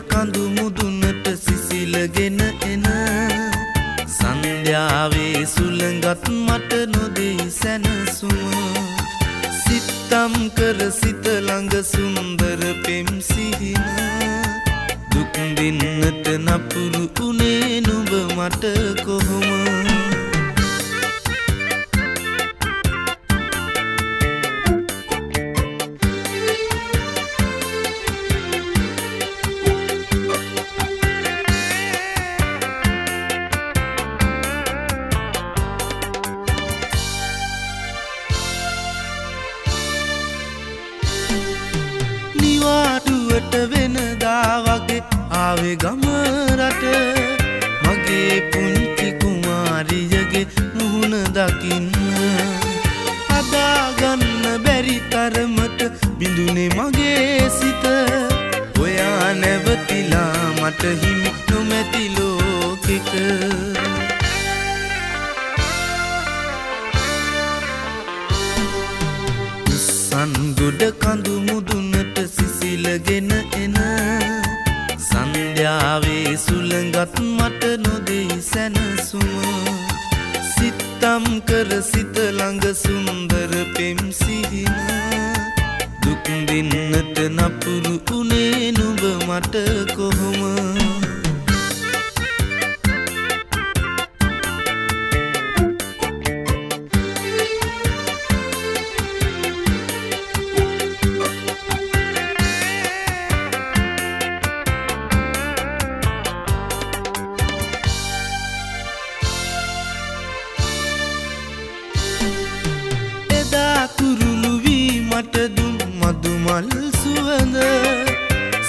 කඳු මුදුනට සිසිලගෙන එන සන්ධ්‍යාවේ සුළඟත් මට නොදෙයි සැනසුම සිතම් කර සිත ළඟ සුන්දර පෙම් සිහින දුක් දින්නට නපුරු උනේ නුඹ මට කොහොම නිවාඩුවට වෙනදා වගේ ආවේ ගම රට මගේ පුංචි කුමාරියගේ මුහුණ දකින්න හදාගන්න බැරි තරමට බිඳුනේ මගේ සිත ඔයා නැවතිලා මට හිමි නොමැති ලෝකෙක උස්සන්ගොඩ කඳු මුදුනට සිසිලගෙන එන සන්ධ්‍යාවේ සුළඟත් මට නොදෙයි සැනසුම සිතම් කර සිත ළඟ සුන්දර පෙම් සිහින දුක් දින්නට නපුරු උනේ නුඹ මට කොහොම කුරුළු වී මට දුන් මදුමල් සුවඳ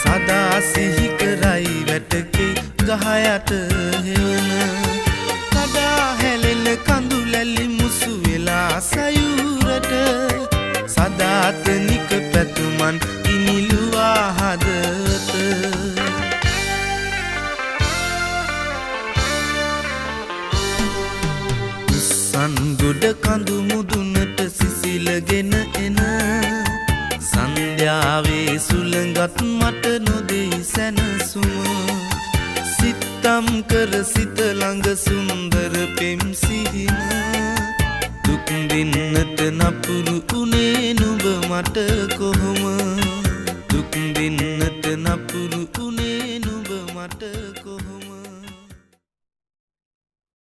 සදා සිහි කරයි වැටකේ ගහ යට හෙවන කඩා හැලෙන කඳු ලැලි මුසු වෙලා සයුරට සදාතනික පැතුමන් ඉනිලුවා හදවත උස්සන්ගොඩ කඳු මුදුනට සිසිලගෙන එන සන්ධ්‍යාවේ සුළඟත් මට නොදෙයි සැනසුම සිතම් කර සිත ළඟ සුන්දර පෙම් සිහින දුක් දින්නට නපුරු උනේ නුඹ මට කොහොම දුක් දින්නට නපුරු උනේ නුඹ මට කොහොම